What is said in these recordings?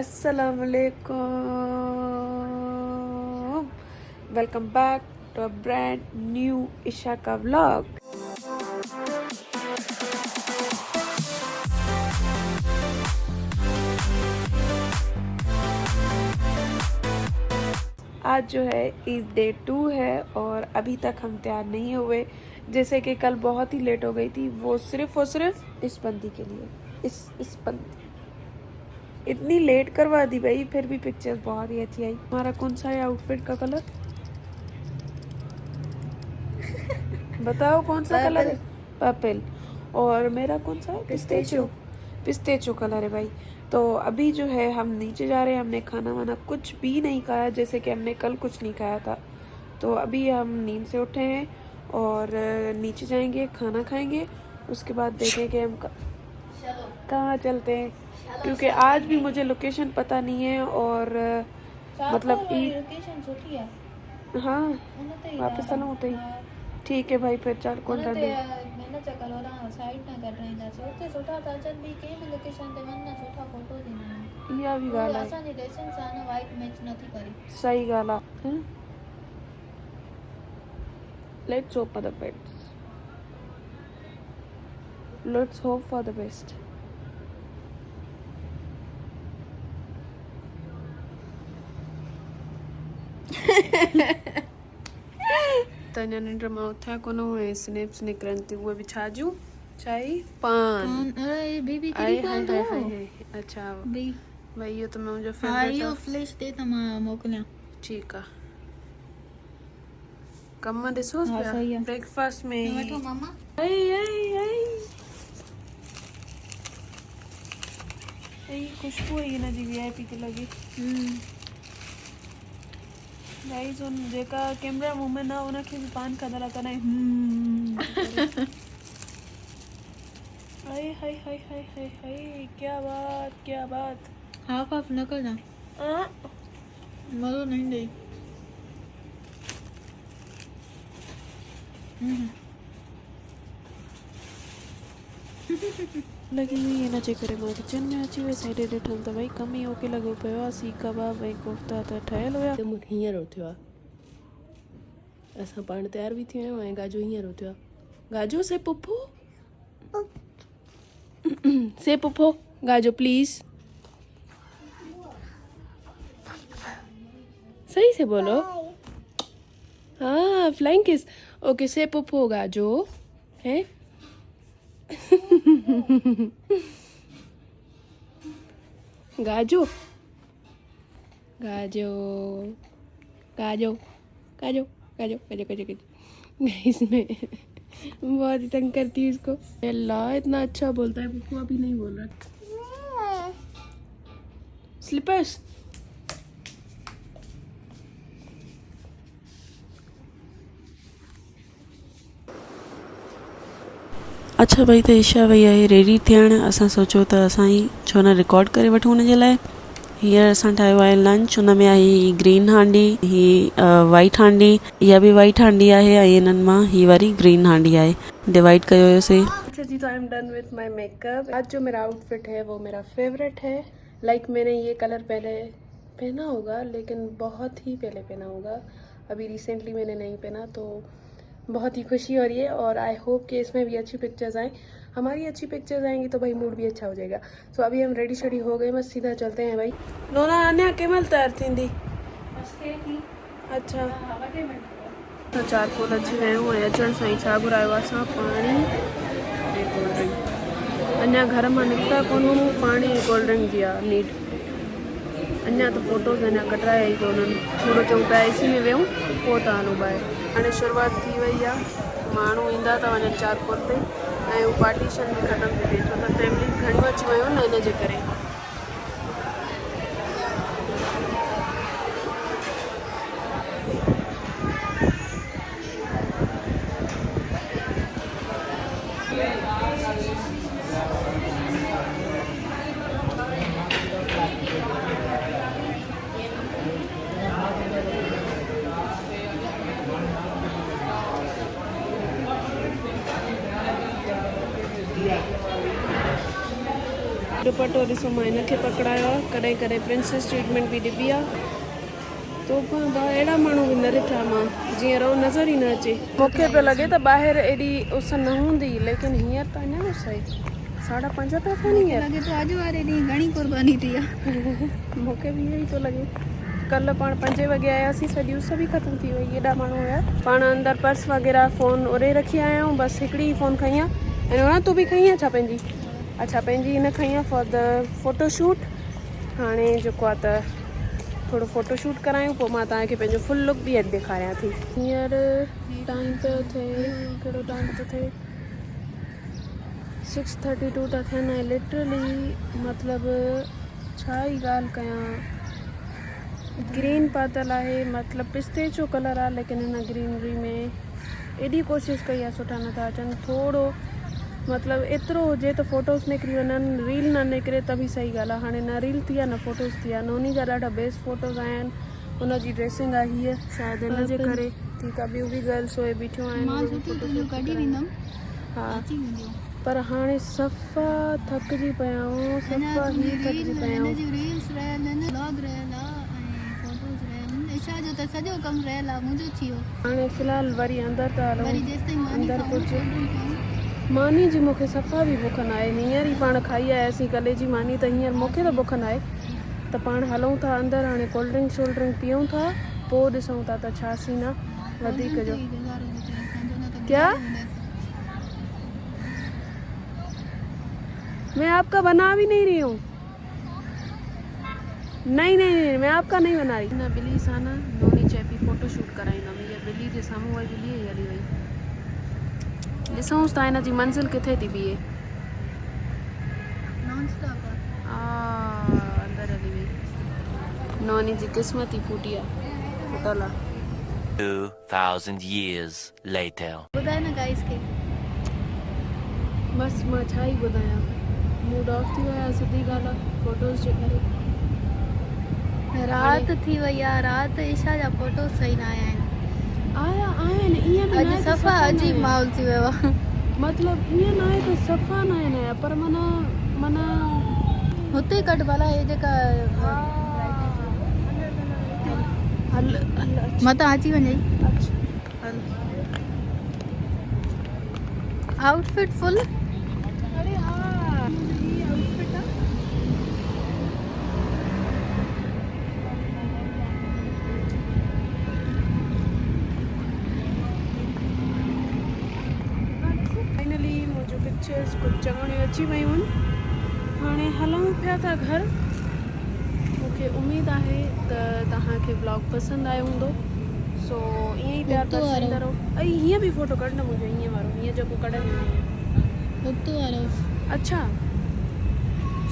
अस्सलामुअलैकुम, welcome back to a brand new Isha का vlog. आज जो है ईद डे 2 है और अभी तक हम तैयार नहीं हुए, जैसे कि कल बहुत ही लेट हो गई थी, वो सिर्फ और सिर्फ इस बंदी के लिए। इस बंदी इतनी लेट करवा दी भाई, फिर भी पिक्चर्स बहुत ही अच्छी आई। हमारा कौन सा है आउटफिट का कलर? बताओ कौन सा कलर है? पर्पल। और मेरा कौन सा है? पिस्तेचो। पिस्तेचो कलर है भाई। तो अभी जो है हम नीचे जा रहे हैं। हमने खाना वाना कुछ भी नहीं खाया, जैसे कि हमने कल कुछ नहीं खाया था। तो अभी हम नींद से उठे हैं और नीचे जाएंगे, खाना खाएंगे, उसके बाद देखेंगे हम कहाँ चलते हैं, क्योंकि आज भी मुझे लोकेशन पता नहीं है। और मतलब हाँ वापस चलो होते ही ठीक है भाई, फिर चल कौन डर या भी गाला सही गाला। Let's hope for the best, let's hope for the best. तन्या निंद्र में उठा कोनो है, स्नैप्स निकरंती हुए भी छाजू चाय पान। अरे बेबी आए केरी पान तो हाय अच्छा भाई ये तो मैं मुझे फेवरेट है। फ्लैश दे त मां मोकलिया। ठीक है कम ॾिसो ब्रेकफास्ट में वठो मामा। खुशबू है हिन जी VIP खे लगी। गाइस उन जेका कैमरा मुंह में ना उनखे भी पान खाधल कंदा हाय हाय हाय हाय हाय हाय, क्या बात। हाफ न करना, मज़ो नहीं दे। लगी हुई है ना करे मां किचन में अची वे साइड ॾिठमि त भई कम ई ओके लॻो पियो आहे। सीख कबाब ऐं कोफ्ता त ठहियल हुया। हींअर उथियो आहे, असां पाण तयार बि थी विया आहियूं ऐं गाजो हींअर उथियो आहे। गाजो से पुफो से पुफो गाजो प्लीज, सही से बोलो। हाँ फ्लाइंग किस। ओके से पुफो गाजो है। गाजो गाजो गाजो गाजो गाजो गाजो गाजो इसमें बहुत ही तंग करती है इसको। अल्लाह इतना अच्छा बोलता है, पुप्पू अभी नहीं बोल रहा। स्लीपर्स अच्छा भाई, तो ईशा भई आहे रेडी थियण। असां सोचो त असां ही छो न रिकॉर्ड करे वठूं हुनजे लाइ। हींअर असां ठाहियो आहे लंच, हुन में आहे ग्रीन हांडी, ही वाइट हांडी, इहा भी वाइट हांडी आहे ऐं इन्हनि मां ही वारी ग्रीन हांडी आहे। डिवाइड कयो हुयोसीं। अच्छा जी, तो I am done with my makeup. आज जो मेरा आउटफिट है वो मेरा फेवरेट है। मैंने ये कलर पहले पहना होगा, लेकिन बहुत ही पहले पहना होगा, अभी रिसेंटली मैंने नहीं पहना, तो बहुत ही खुशी हो रही है। और आई होप कि इसमें भी अच्छी पिक्चर्स आएँ। हमारी अच्छी पिक्चर्स आएंगी तो भाई मूड भी अच्छा हो जाएगा। सो अभी हम रेडी शेडी हो गए, बस सीधा चलते हैं भाई। नोना अन्या केमल तैयार थींदी? अच्छा तो चारकोल अची वियूं ऐं अचण सां ई छा घुरायो आहे असां? पाणी ऐं कोल्ड ड्रिंक। अञा घर मां निकिता कोन्हूं, पाणी ऐं कोल्ड ड्रिंक जी आहे नीड। अञा त फोटोज़ अञा कढाया ई कोन्हनि। थोरो चऊं पिया AC में वेहूं पोइ था हलूं ॿाहिरि। हाणे शुरूआत थी वई आहे, माण्हू ईंदा था वञनि चारकोल ते ऐं उहो पार्टीशन बि ख़तमु थी वई, छो त फैमिलीज़ घणियूं अची वियूं न हिन जे करे। दुपट्टो तो ॾिसो मां हिनखे पकड़ायो आहे, कॾहिं कॾहिं प्रिंसेस ट्रीटमेंट बि ॾिबी आहे। तो अहिड़ा माण्हू बि न ॾिठा मां जीअं रो नज़र ई न अचे। मूंखे पियो लॻे त ॿाहिरि एॾी उस न हूंदी, लेकिन हींअर त अञा उस आहे। 5:30 पिया थियनि हींअर। लॻे तो अॼु वारे ॾींहुं घणी क़ुर्बानी थी आहे। मूंखे बि इहो ई थो लॻे। कल्ह पाण 5 वॻे आयासीं, सॼी उस बि ख़तमु थी वई, एॾा माण्हू हुया। पाण अंदरि पर्स वग़ैरह फ़ोन उरे रखी आया आहियूं, बसि हिकिड़ी ई फ़ोन खई आहे। ऐं तूं बि खई आहे छा पंहिंजी? अच्छा, पंहिंजी हिन खई आहे फॉर द फ़ोटोशूट। हाणे जेको आहे त थोरो फ़ोटोशूट करायूं, पोइ मां तव्हांखे पंहिंजो फुल लुक बि अॼु ॾेखारियां थी। हींअर टाइम पियो थिए, कहिड़ो टाइम पियो थिए, 6:32 था थियनि। ऐं लिटरली मतिलबु छा ई ॻाल्हि कयां, ग्रीन पातल आहे, मतिलबु पिस्ते जो कलर आहे, लेकिन हिन ग्रीनरी में एॾी कोशिशि कई आहे, सुठा नथा अचनि। थोरो मतिलबु एतिरो हुजे त फ़ोटोज़ निकिरी वञनि, रील न निकिरे त बि सही ॻाल्हि आहे। हाणे न रील थी आहे न फ़ोटोज़ थी आहे। नोनी जा ॾाढा बेस्ट फ़ोटोज़ आया आहिनि। हुनजी ड्रेसिंग आहे हीअ, शायदि हिन जे करे। ठीकु आहे, ॿियूं बि गर्ल्स उहे बीठियूं आहिनि। हा, पर हाणे सफ़ा थकिजी पिया आहियूं, सफ़ा ई थकिजी पिया आहियूं। हाणे फ़िलहाल वरी अंदरि था हलूं। अंदरि कुझु मानी जी मूंखे सफ़ा बि बुख न आहे। हींअर ई पाण खाई आयासीं कले जी मानी, त हींअर मूंखे त बुख न आहे। त पाण हलूं था अंदरि, हाणे कोल्ड ड्रिंक शोल्ड ड्रिंक पीऊं था, पोइ ॾिसूं था त छा सीन आहे वधीक जो। क्या? मैं आपका बना भी नहीं रही हूँ। नहीं नहीं नहीं, मैं आपका नहीं बना रही। न बिली सां न नोनी चए पई फ़ोटो शूट कराईंदमि। हीअ बिली जे साम्हूं वारी बिली ई हली वई। ॾिसूंसि था हिन जी मंज़िल किथे थी बीहे। अंदरि हली वई। नोनी जी क़िस्मत ई फूटी आहे, फुटल आहे। 2000 years later. ॿुधाए न गाइस खे। बसि मां छा ई ॿुधायां, मूड ऑफ थी वियो आहे, सिधी ॻाल्हि आहे, फ़ोटोज़ जे करे। राति थी वई आहे, राति ईशा जा फ़ोटो सही न आया आहिनि। आहिनि ईअं बि अॼु सफ़ा अजीब माहौल थी वियो आहे। मतिलबु ईअं न आहे त सफ़ा न आहिनि, पर माना हुते कट भला, हे जेका हल मतां अची वञे। Outfit full. अरे हा, ही आउटफिट आहे। फाइनली मुंहिंजो पिक्चर्स कुझु चङणियूं अची वियूं आहिनि। हाणे हलूं पिया था घर। मूंखे उमेदु आहे त तव्हांखे ब्लॉग पसंदि आयो हूंदो। सो ईअं ई प्यार बरसाईंदा रहो। ऐं हीअं बि फ़ोटो कढणु मुंहिंजो हीअं वारो, हीअं जेको कढंदी आहियां। अच्छा,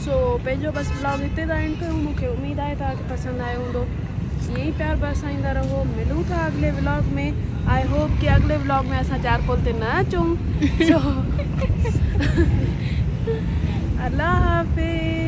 सो पंहिंजो बसि ब्लॉग हिते था एंड कयूं। मूंखे उमेदु आहे तव्हांखे पसंदि आयो हूंदो। ईअं ई प्यार बरसाईंदा रहो। मिलूं था अॻिले व्लॉग में। आई होप कि अॻिले व्लॉग में असां चारकोल ते न अचूं। अल्लाह हाफ़िज़।